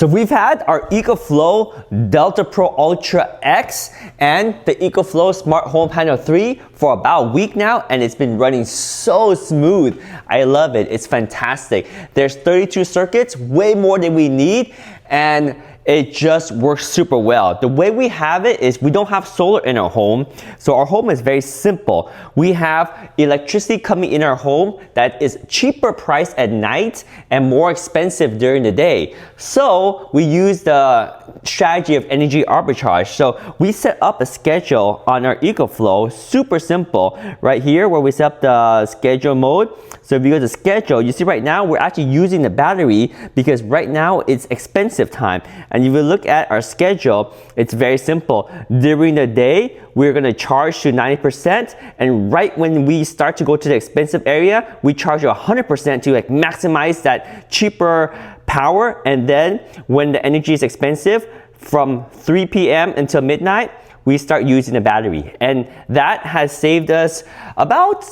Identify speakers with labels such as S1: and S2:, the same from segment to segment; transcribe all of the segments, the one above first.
S1: So we've had our EcoFlow Delta Pro Ultra X and the EcoFlow Smart Home Panel 3 for about a week now, and it's been running so smooth. I love it. It's fantastic. There's 32 circuits, way more than we need, and it just works super well. The way we have it is we don't have solar in our home, so our home is very simple. We have electricity coming in our home that is cheaper priced at night and more expensive during the day. So we use the strategy of energy arbitrage. So we set up a schedule on our EcoFlow, super simple. Right here where we set up the schedule mode. So if you go to schedule, you see right now we're actually using the battery because right now it's expensive time. And if you look at our schedule, it's very simple. During the day, we're gonna charge to 90%, and right when we start to go to the expensive area, we charge you 100% to like maximize that cheaper power. And then when the energy is expensive, from 3 p.m. until midnight, we start using the battery. And that has saved us about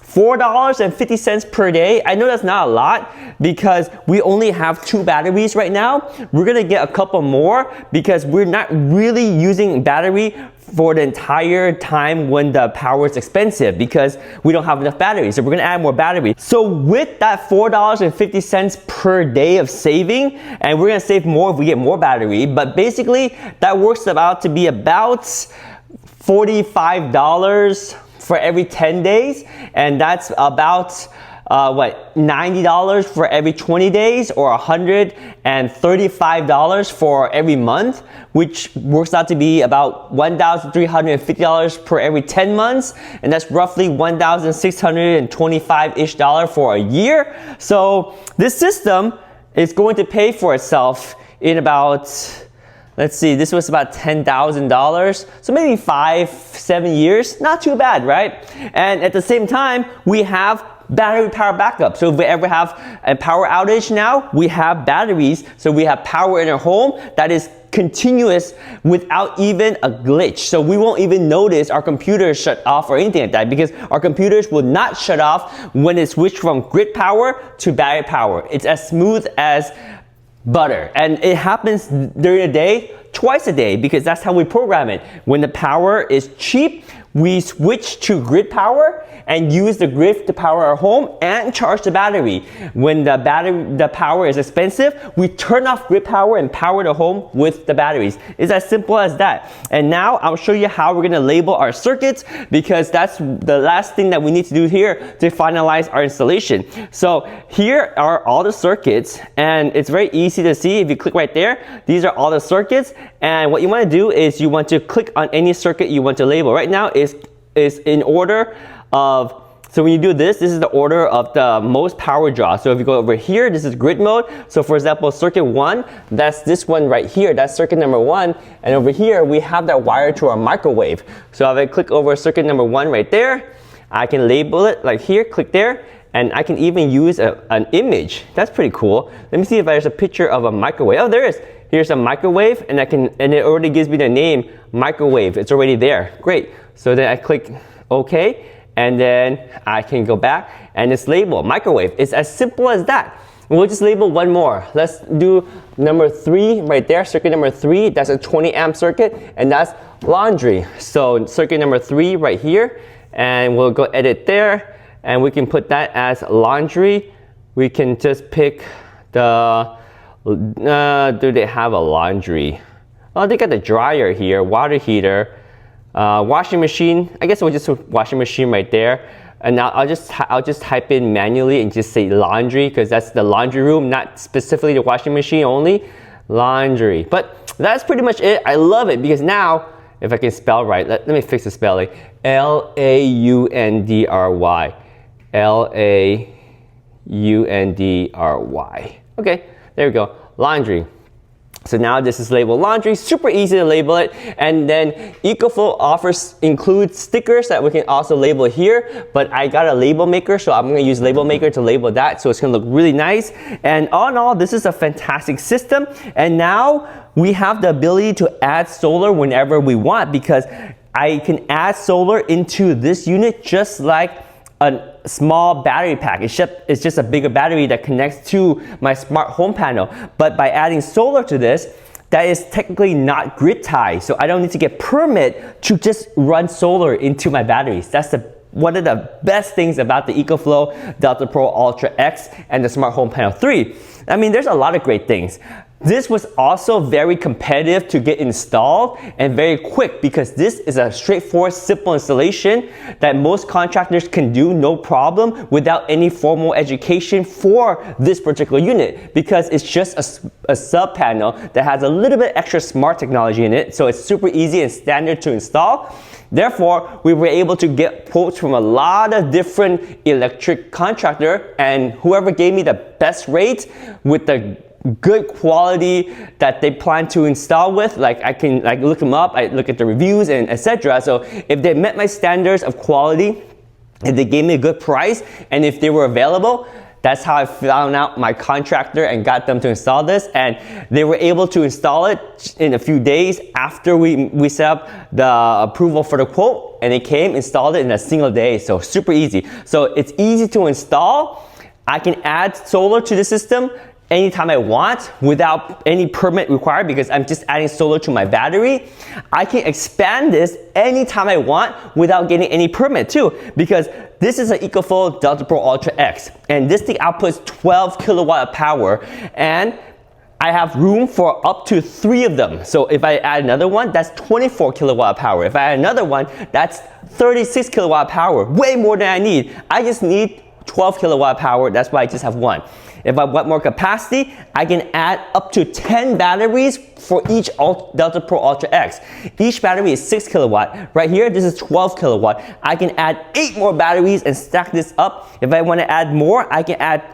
S1: $4.50 per day. I know that's not a lot because we only have 2 batteries right now. We're gonna get a couple more because we're not really using battery for the entire time when the power is expensive because we don't have enough batteries. So we're gonna add more battery. So with that $4.50 per day of saving, and we're gonna save more if we get more battery, but basically that works out to be about $45 for every 10 days, and that's about $90 for every 20 days, or $135 for every month, which works out to be about $1,350 per every 10 months, and that's roughly $1,625-ish for a year. So this system is going to pay for itself in about, let's see, this was about $10,000, so maybe 5-7 years, not too bad, right? And at the same time, we have battery power backup. So if we ever have a power outage now, we have batteries, so we have power in our home that is continuous without even a glitch. So we won't even notice our computers shut off or anything like that because our computers will not shut off when it switched from grid power to battery power. It's as smooth as butter, and it happens during the day, twice a day, because that's how we program it. When the power is cheap, we switch to grid power and use the grid to power our home and charge the battery. When the power is expensive, we turn off grid power and power the home with the batteries. It's as simple as that. And now I'll show you how we're gonna label our circuits because that's the last thing that we need to do here to finalize our installation. So here are all the circuits, and it's very easy to see. If you click right there, these are all the circuits, and what you wanna do is you want to click on any circuit you want to label. Right now is in order of, so when you do this, this is the order of the most power draw. So if you go over here, this is grid mode. So for example, circuit 1, that's this one right here. That's circuit number 1. And over here, we have that wire to our microwave. So if I click over circuit number 1 right there, I can label it like here, click there, and I can even use an image. That's pretty cool. Let me see if there's a picture of a microwave. Oh, there is. Here's a microwave, and it already gives me the name microwave. It's already there. Great. So then I click OK, and then I can go back and it's labeled microwave. It's as simple as that. We'll just label one more. Let's do number 3 right there, circuit number 3. That's a 20 amp circuit, and that's laundry. So circuit number 3 right here, and we'll go edit there, and we can put that as laundry. We can just pick the, do they have a laundry? Oh, they got the dryer here, water heater, washing machine. I guess we'll just put washing machine right there. And now I'll just type in manually and just say laundry because that's the laundry room, not specifically the washing machine only. Laundry. But that's pretty much it. I love it because now, if I can spell right, let me fix the spelling. L-A-U-N-D-R-Y. L-A-U-N-D-R-Y. Okay, there we go. Laundry. So now this is labeled laundry, super easy to label it. And then EcoFlow includes stickers that we can also label here, but I got a label maker, so I'm gonna use label maker to label that, so it's gonna look really nice. And all in all, this is a fantastic system. And now we have the ability to add solar whenever we want because I can add solar into this unit just like a small battery pack. It's just a bigger battery that connects to my smart home panel. But by adding solar to this, that is technically not grid tied. So I don't need to get permit to just run solar into my batteries. That's one of the best things about the EcoFlow Delta Pro Ultra X and the Smart Home Panel 3. I mean, there's a lot of great things. This was also very competitive to get installed and very quick because this is a straightforward, simple installation that most contractors can do no problem without any formal education for this particular unit, because it's just a sub panel that has a little bit extra smart technology in it, so it's super easy and standard to install. Therefore, we were able to get quotes from a lot of different electric contractor, and whoever gave me the best rate with the good quality that they plan to install with, like I can look them up, I look at the reviews and etc. So if they met my standards of quality, if they gave me a good price, and if they were available, that's how I found out my contractor and got them to install this. And they were able to install it in a few days after we set up the approval for the quote, and they came, installed it in a single day. So super easy. So it's easy to install. I can add solar to the system anytime I want without any permit required because I'm just adding solar to my battery. I can expand this anytime I want without getting any permit too, because this is an EcoFlow Delta Pro Ultra X, and this thing outputs 12 kilowatt of power, and I have room for up to 3 of them. So if I add another one, that's 24 kilowatt of power. If I add another one, that's 36 kilowatt of power, way more than I need. I just need 12 kilowatt power, that's why I just have one. If I want more capacity, I can add up to 10 batteries for each Delta Pro Ultra X. Each battery is 6 kilowatt. Right here, this is 12 kilowatt. I can add 8 more batteries and stack this up. If I want to add more, I can add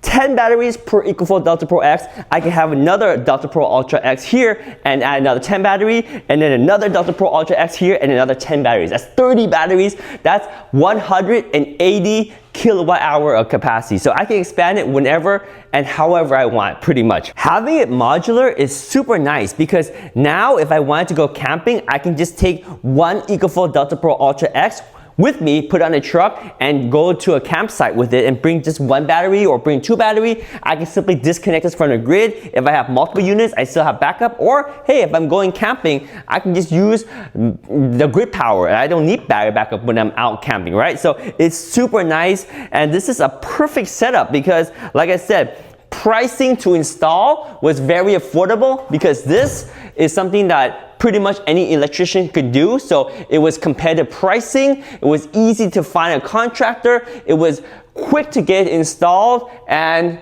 S1: 10 batteries per EcoFlow Delta Pro X. I can have another Delta Pro Ultra X here and add another 10 battery, and then another Delta Pro Ultra X here and another 10 batteries. That's 30 batteries. That's 180 kilowatt hour of capacity. So I can expand it whenever and however I want, pretty much. Having it modular is super nice because now if I wanted to go camping, I can just take one EcoFlow Delta Pro Ultra X with me, put it on a truck, and go to a campsite with it and bring just one battery or bring 2 batteries. I can simply disconnect this from the grid. If I have multiple units, I still have backup. Or, hey, if I'm going camping, I can just use the grid power. I don't need battery backup when I'm out camping, right? So it's super nice, and this is a perfect setup because, like I said, pricing to install was very affordable because this is something that pretty much any electrician could do. So it was competitive pricing, it was easy to find a contractor, it was quick to get installed, and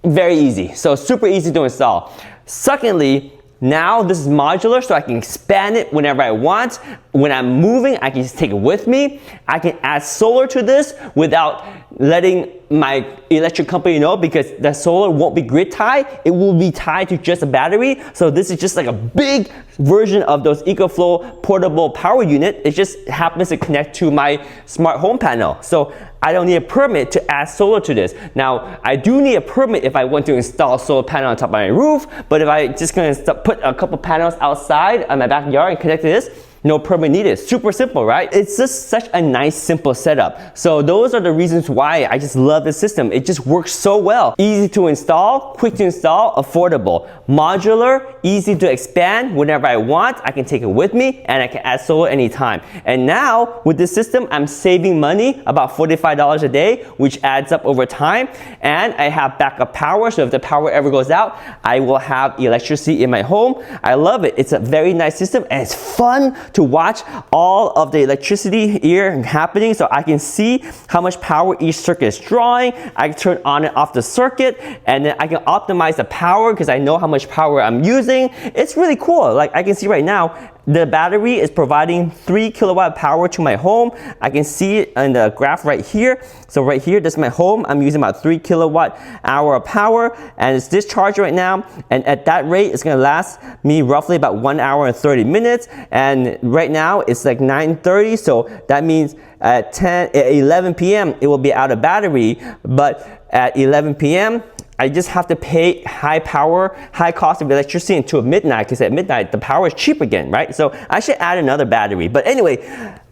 S1: very easy. So super easy to install. Secondly, now this is modular, so I can expand it whenever I want. When I'm moving, I can just take it with me. I can add solar to this without letting my electric company know because the solar won't be grid tied. It will be tied to just a battery. So this is just like a big version of those EcoFlow portable power unit. It just happens to connect to my smart home panel. So I don't need a permit to add solar to this. Now, I do need a permit if I want to install a solar panel on top of my roof, but if I just gonna put a couple panels outside on my backyard and connect to this, no permit needed. Super simple, right? It's just such a nice, simple setup. So those are the reasons why I just love this system. It just works so well. Easy to install, quick to install, affordable. Modular, easy to expand whenever I want. I can take it with me and I can add solar anytime. And now with this system, I'm saving money, about $45 a day, which adds up over time. And I have backup power, so if the power ever goes out, I will have electricity in my home. I love it. It's a very nice system and it's fun to watch all of the electricity here happening, so I can see how much power each circuit is drawing. I can turn on and off the circuit, and then I can optimize the power because I know how much power I'm using. It's really cool. Like I can see right now, the battery is providing 3 kilowatt power to my home. I can see it in the graph right here. So right here, this is my home. I'm using about 3 kilowatt hour of power, and it's discharged right now. And at that rate, it's gonna last me roughly about 1 hour and 30 minutes. And right now, it's like 9:30, so that means at 11 p.m., it will be out of battery. But at 11 p.m., I just have to pay high power, high cost of electricity until midnight, because at midnight the power is cheap again, right? So I should add another battery. But anyway,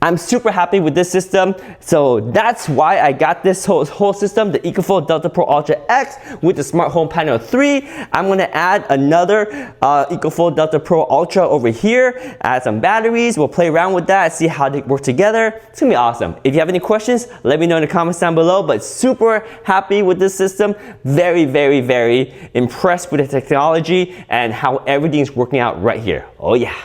S1: I'm super happy with this system. So that's why I got this whole system, the EcoFlow Delta Pro Ultra X with the Smart Home Panel 3. I'm gonna add another EcoFlow Delta Pro Ultra over here, add some batteries. We'll play around with that, see how they work together. It's gonna be awesome. If you have any questions, let me know in the comments down below. But super happy with this system. Very, very, very impressed with the technology and how everything's working out right here. Oh yeah.